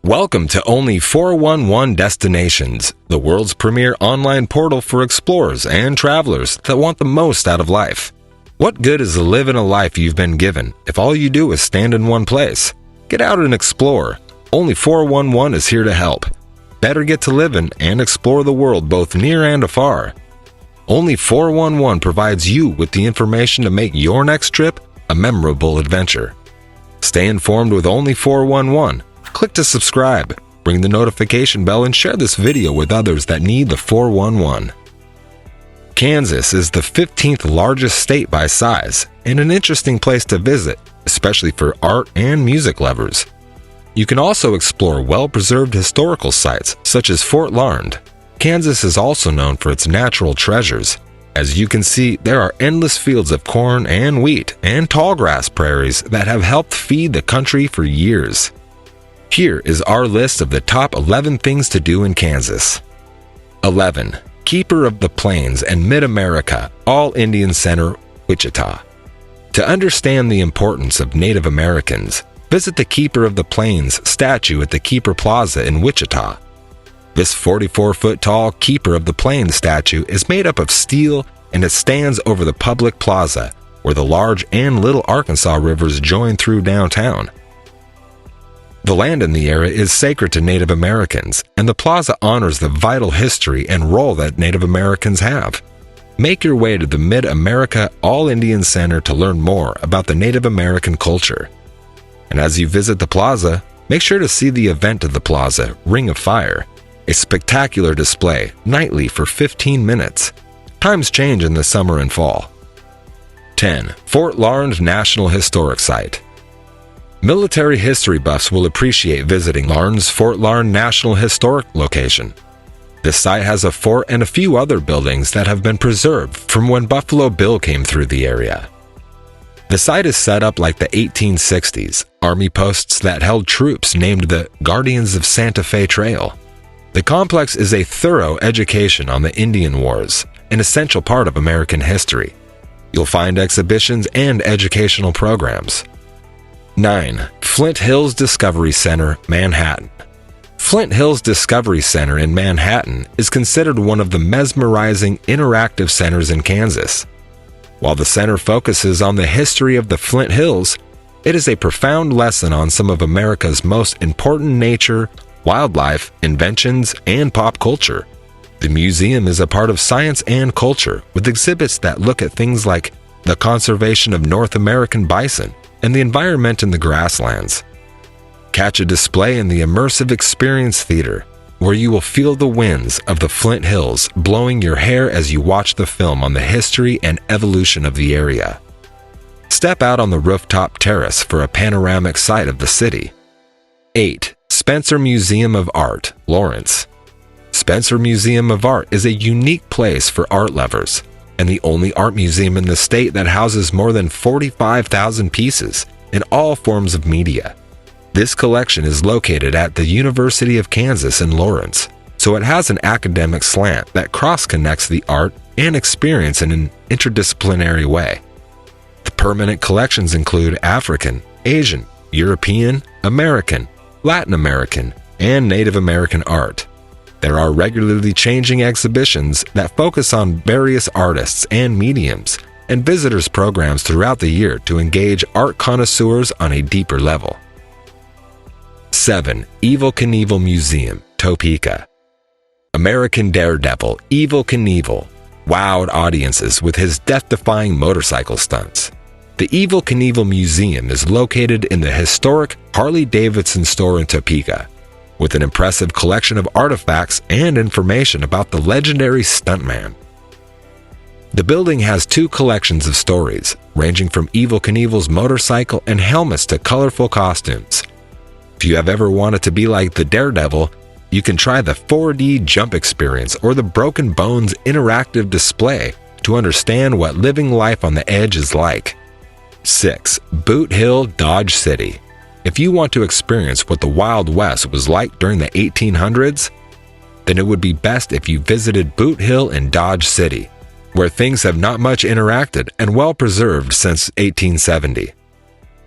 Welcome to Only411 Destinations, the world's premier online portal for explorers and travelers that want the most out of life. What good is living a life you've been given if all you do is stand in one place? Get out and explore. Only411 is here to help. Better get to living and explore the world both near and afar. Only411 provides you with the information to make your next trip a memorable adventure. Stay informed with Only411. Click to subscribe, ring the notification bell, and share this video with others that need the 411. Kansas is the 15th largest state by size and an interesting place to visit, especially for art and music lovers. You can also explore well-preserved historical sites such as Fort Larned. Kansas is also known for its natural treasures. As you can see, there are endless fields of corn and wheat and tallgrass prairies that have helped feed the country for years. Here is our list of the top 11 things to do in Kansas. 11. Keeper of the Plains and Mid-America All-Indian Center, Wichita. To understand the importance of Native Americans, visit the Keeper of the Plains statue at the Keeper Plaza in Wichita. This 44-foot-tall Keeper of the Plains statue is made up of steel and it stands over the public plaza, where the large and Little Arkansas rivers join through downtown. The land in the area is sacred to Native Americans, and the plaza honors the vital history and role that Native Americans have. Make your way to the Mid-America All-Indian Center to learn more about the Native American culture. And as you visit the plaza, make sure to see the event of the plaza, Ring of Fire, a spectacular display nightly for 15 minutes. Times change in the summer and fall. 10. Fort Larned National Historic Site. Military history buffs will appreciate visiting Larned's Fort Larned National Historic location. This site has a fort and a few other buildings that have been preserved from when Buffalo Bill came through the area. The site is set up like the 1860s, army posts that held troops named the Guardians of Santa Fe Trail. The complex is a thorough education on the Indian Wars, an essential part of American history. You'll find exhibitions and educational programs. 9. Flint Hills Discovery Center, Manhattan. Flint Hills Discovery Center in Manhattan is considered one of the mesmerizing interactive centers in Kansas. While the center focuses on the history of the Flint Hills, it is a profound lesson on some of America's most important nature, wildlife, inventions, and pop culture. The museum is a part of science and culture, with exhibits that look at things like the conservation of North American bison and the environment in the grasslands. Catch a display in the Immersive Experience Theater, where you will feel the winds of the Flint Hills blowing your hair as you watch the film on the history and evolution of the area. Step out on the rooftop terrace for a panoramic sight of the city. 8. Spencer Museum of Art, Lawrence. Spencer Museum of Art is a unique place for art lovers, and the only art museum in the state that houses more than 45,000 pieces in all forms of media. This collection is located at the University of Kansas in Lawrence, so it has an academic slant that cross-connects the art and experience in an interdisciplinary way. The permanent collections include African, Asian, European, American, Latin American, and Native American art. There are regularly changing exhibitions that focus on various artists and mediums, and visitors programs throughout the year to engage art connoisseurs on a deeper level. 7. Knievel Museum, Topeka. American daredevil Evel Knievel wowed audiences with his death-defying motorcycle stunts. The Evel Knievel Museum is located in the historic Harley-Davidson store in Topeka, with an impressive collection of artifacts and information about the legendary stuntman. The building has two collections of stories, ranging from Evel Knievel's motorcycle and helmets to colorful costumes. If you have ever wanted to be like the Daredevil, you can try the 4D jump experience or the Broken Bones interactive display to understand what living life on the edge is like. 6. Boot Hill, Dodge City. If you want to experience what the Wild West was like during the 1800s, then it would be best if you visited Boot Hill in Dodge City, where things have not much interacted and well preserved since 1870.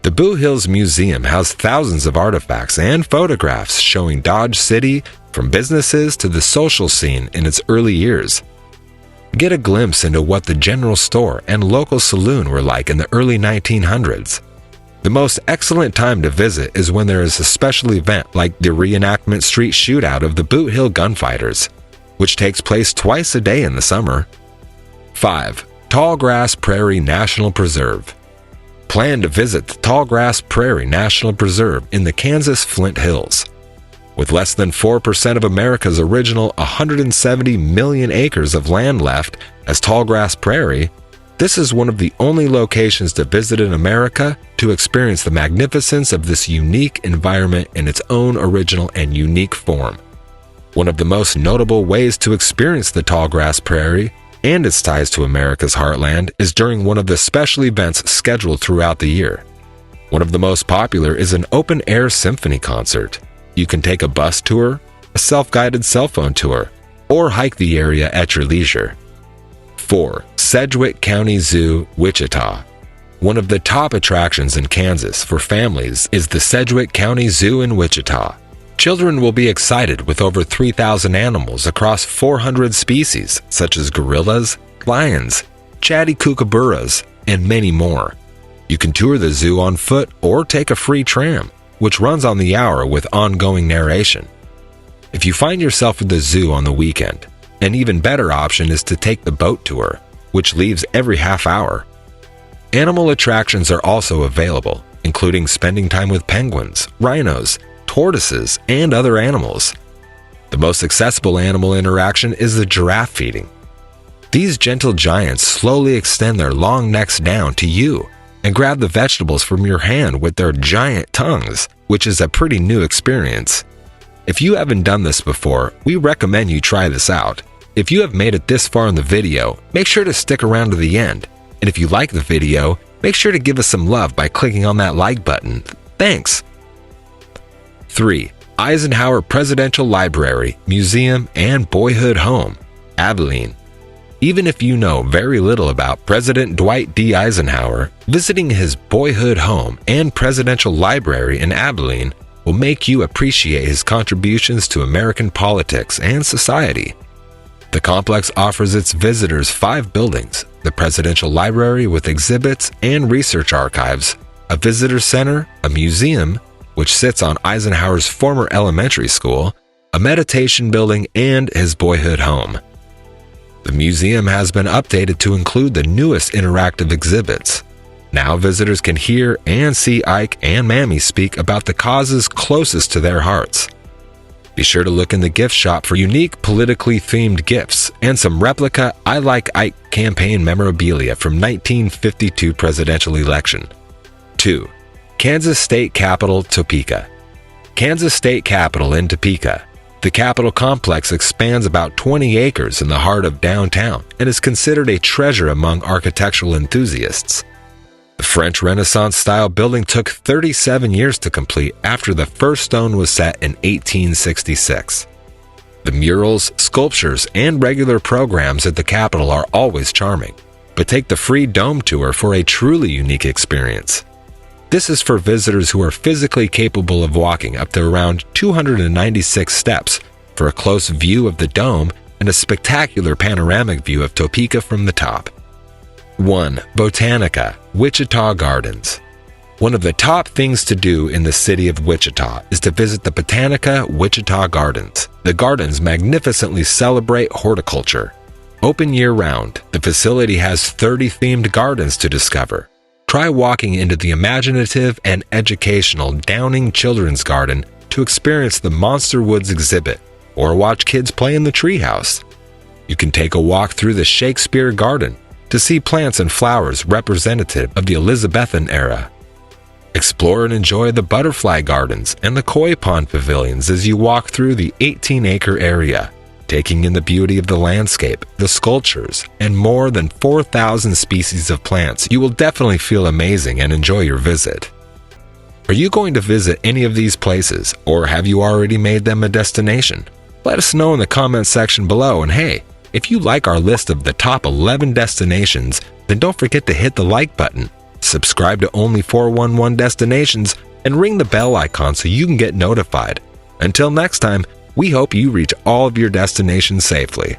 The Blue Hills Museum has thousands of artifacts and photographs showing Dodge City from businesses to the social scene in its early years. Get a glimpse into what the general store and local saloon were like in the early 1900s. The most excellent time to visit is when there is a special event like the Reenactment Street Shootout of the Boot Hill Gunfighters, which takes place twice a day in the summer. 5. Tallgrass Prairie National Preserve. Plan to visit the Tallgrass Prairie National Preserve in the Kansas Flint Hills. With less than 4% of America's original 170 million acres of land left as Tallgrass Prairie, this is one of the only locations to visit in America to experience the magnificence of this unique environment in its own original and unique form. One of the most notable ways to experience the Tallgrass Prairie and its ties to America's heartland is during one of the special events scheduled throughout the year. One of the most popular is an open-air symphony concert. You can take a bus tour, a self-guided cell phone tour, or hike the area at your leisure. 4. Sedgwick County Zoo, Wichita. One of the top attractions in Kansas for families is the Sedgwick County Zoo in Wichita. Children will be excited with over 3,000 animals across 400 species, such as gorillas, lions, chatty kookaburras, and many more. You can tour the zoo on foot or take a free tram, which runs on the hour with ongoing narration. If you find yourself at the zoo on the weekend, an even better option is to take the boat tour, which leaves every half hour. Animal attractions are also available, including spending time with penguins, rhinos, tortoises, and other animals. The most accessible animal interaction is the giraffe feeding. These gentle giants slowly extend their long necks down to you and grab the vegetables from your hand with their giant tongues, which is a pretty new experience. If you haven't done this before, we recommend you try this out. If you have made it this far in the video, make sure to stick around to the end. And if you like the video, make sure to give us some love by clicking on that like button. Thanks! 3. Eisenhower Presidential Library, Museum, and Boyhood Home, Abilene. Even if you know very little about President Dwight D. Eisenhower, visiting his boyhood home and presidential library in Abilene will make you appreciate his contributions to American politics and society. The complex offers its visitors 5 buildings: the Presidential Library with exhibits and research archives, a visitor center, a museum, which sits on Eisenhower's former elementary school, a meditation building, and his boyhood home. The museum has been updated to include the newest interactive exhibits. Now visitors can hear and see Ike and Mammy speak about the causes closest to their hearts. Be sure to look in the gift shop for unique politically themed gifts and some replica I Like Ike campaign memorabilia from 1952 presidential election. 2. Kansas State Capitol, Topeka. Kansas State Capitol in Topeka. The Capitol complex expands about 20 acres in the heart of downtown and is considered a treasure among architectural enthusiasts. The French Renaissance-style building took 37 years to complete after the first stone was set in 1866. The murals, sculptures, and regular programs at the Capitol are always charming, but take the free dome tour for a truly unique experience. This is for visitors who are physically capable of walking up to around 296 steps for a close view of the dome and a spectacular panoramic view of Topeka from the top. 1. Botanica, Wichita Gardens. One of the top things to do in the city of Wichita is to visit the Botanica Wichita Gardens. The gardens magnificently celebrate horticulture. Open year-round, the facility has 30 themed gardens to discover. Try walking into the imaginative and educational Downing Children's Garden to experience the Monster Woods exhibit, or watch kids play in the treehouse. You can take a walk through the Shakespeare Garden to see plants and flowers representative of the Elizabethan era. Explore and enjoy the butterfly gardens and the koi pond pavilions as you walk through the 18-acre area, taking in the beauty of the landscape, the sculptures, and more than 4,000 species of plants. You will definitely feel amazing and enjoy your visit. Are you going to visit any of these places, or have you already made them a destination? Let us know in the comments section below, and hey, if you like our list of the top 11 destinations, then don't forget to hit the like button. subscribe to Only 411 Destinations, and ring the bell icon so you can get notified. Until next time, we hope you reach all of your destinations safely.